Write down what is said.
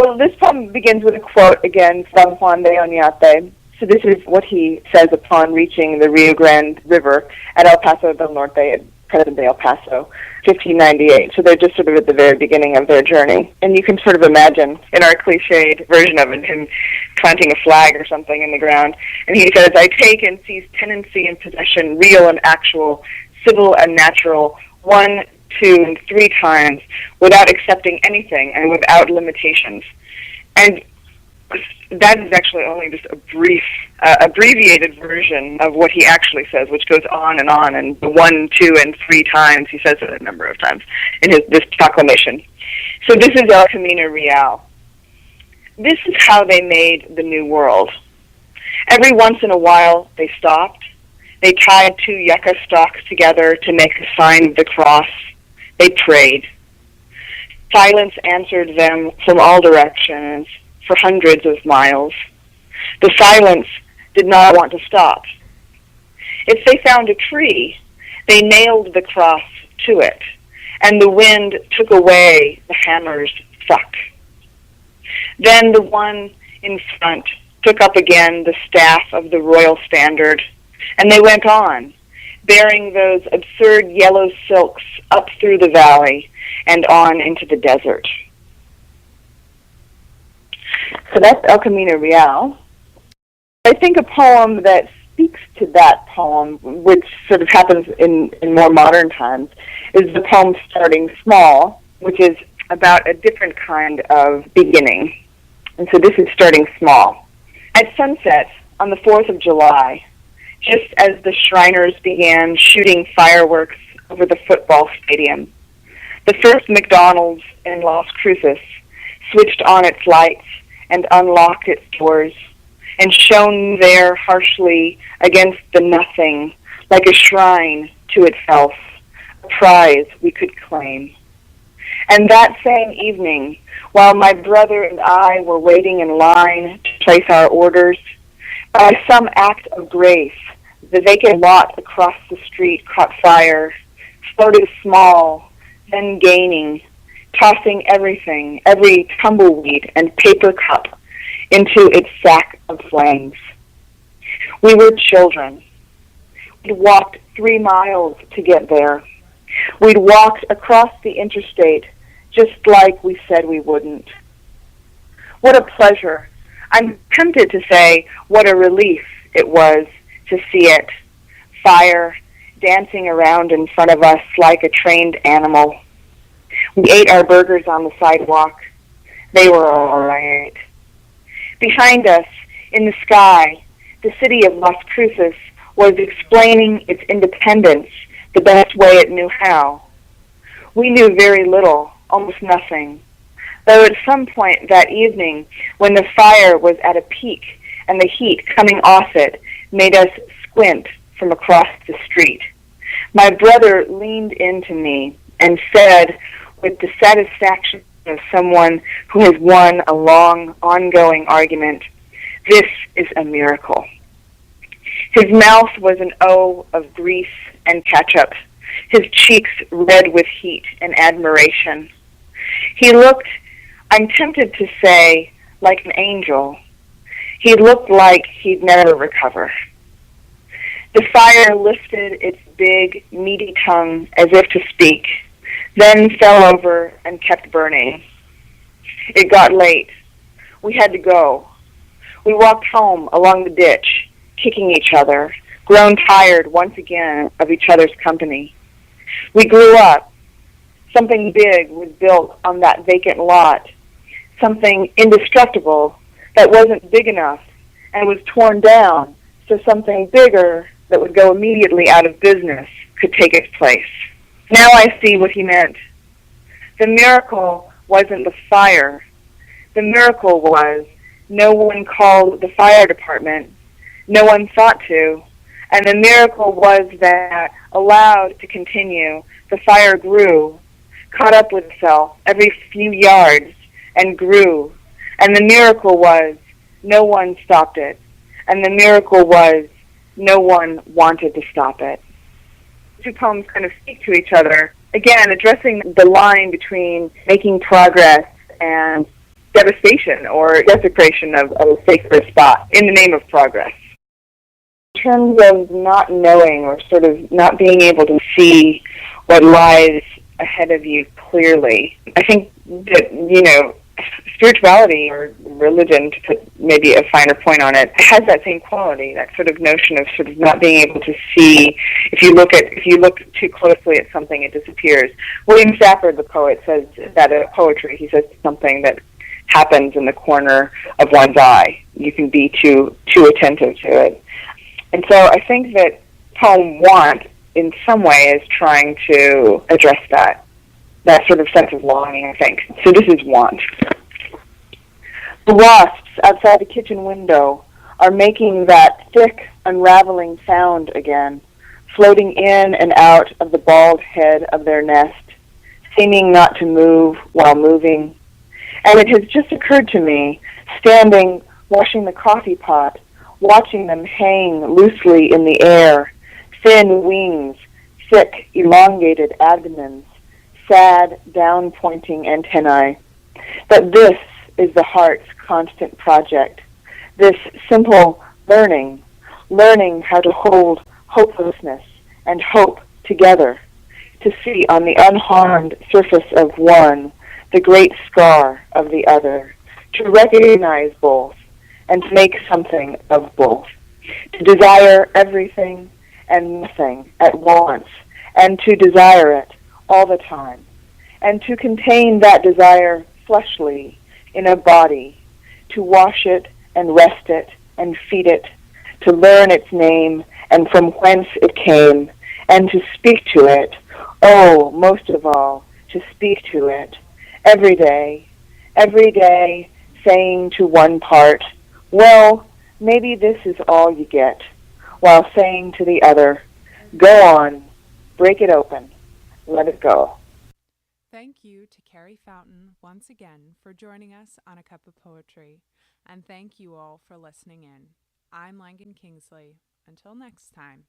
Well, this poem begins with a quote again from Juan de Oñate. So this is what he says upon reaching the Rio Grande River at El Paso del Norte, at present-day El Paso, 1598. So they're just sort of at the very beginning of their journey. And you can sort of imagine, in our cliched version of it, him planting a flag or something in the ground. And he says, I take and seize tenancy and possession, real and actual, civil and natural, 1, 2, and 3 times, without accepting anything and without limitations. And that is actually only just a brief, abbreviated version of what he actually says, which goes on, and the 1, 2, and 3 times, he says it a number of times in this proclamation. So this is El Camino Real. This is how they made the New World. Every once in a while, they stopped. They tied 2 yucca stalks together to make the sign of the cross. They prayed. Silence answered them from all directions for hundreds of miles. The silence did not want to stop. If they found a tree, they nailed the cross to it, and the wind took away the hammer's suck. Then the one in front took up again the staff of the royal standard, and they went on, bearing those absurd yellow silks up through the valley and on into the desert. So that's El Camino Real. I think a poem that speaks to that poem, which sort of happens in more modern times, is the poem Starting Small, which is about a different kind of beginning. And so this is Starting Small. At sunset on the 4th of July, just as the Shriners began shooting fireworks over the football stadium, the first McDonald's in Las Cruces switched on its lights and unlocked its doors, and shone there harshly against the nothing, like a shrine to itself, a prize we could claim. And that same evening, while my brother and I were waiting in line to place our orders, by some act of grace, the vacant lot across the street caught fire, floated small, then gaining, tossing everything, every tumbleweed and paper cup, into its sack of flames. We were children. We'd walked 3 miles to get there. We'd walked across the interstate just like we said we wouldn't. What a pleasure. I'm tempted to say what a relief it was to see it. Fire dancing around in front of us like a trained animal. We ate our burgers on the sidewalk. They were all right. Behind us, in the sky, the city of Las Cruces was explaining its independence the best way it knew how. We knew very little, almost nothing, though at some point that evening, when the fire was at a peak and the heat coming off it made us squint from across the street, my brother leaned into me and said, with the satisfaction of someone who has won a long, ongoing argument, "This is a miracle." His mouth was an O of grease and ketchup, his cheeks red with heat and admiration. He looked, I'm tempted to say, like an angel. He looked like he'd never recover. The fire lifted its big, meaty tongue as if to speak, then fell over and kept burning. It got late. We had to go. We walked home along the ditch, kicking each other, grown tired once again of each other's company. We grew up. Something big was built on that vacant lot, something indestructible that wasn't big enough and was torn down so something bigger that would go immediately out of business could take its place. Now I see what he meant. The miracle wasn't the fire. The miracle was no one called the fire department. No one thought to. And the miracle was that, allowed to continue, the fire grew, caught up with itself every few yards, and grew. And the miracle was no one stopped it. And the miracle was no one wanted to stop it. Two poems kind of speak to each other, again, addressing the line between making progress and devastation or desecration of a sacred spot in the name of progress. In terms of not knowing or sort of not being able to see what lies ahead of you clearly, I think that, spirituality or religion, to put maybe a finer point on it, has that same quality, that sort of notion of sort of not being able to see. If you look too closely at something, it disappears. William Stafford, the poet, says that in poetry, he says something that happens in the corner of one's eye. You can be too attentive to it. And so I think that poem Want, in some way, is trying to address that sort of sense of longing, I think. So this is Want. The wasps outside the kitchen window are making that thick, unraveling sound again, floating in and out of the bald head of their nest, seeming not to move while moving. And it has just occurred to me, standing, washing the coffee pot, watching them hang loosely in the air, thin wings, thick, elongated abdomens, sad, down-pointing antennae, that this is the heart's constant project, this simple learning how to hold hopelessness and hope together, to see on the unharmed surface of one the great scar of the other, to recognize both and to make something of both, to desire everything and nothing at once, and to desire it all the time, and to contain that desire fleshly in a body, to wash it and rest it and feed it, to learn its name and from whence it came, and to speak to it, oh, most of all, to speak to it, every day, saying to one part, well, maybe this is all you get, while saying to the other, go on, break it open, let it go. Thank you to Carrie Fountain once again for joining us on A Cup of Poetry, and thank you all for listening in. I'm Langan Kingsley. Until next time.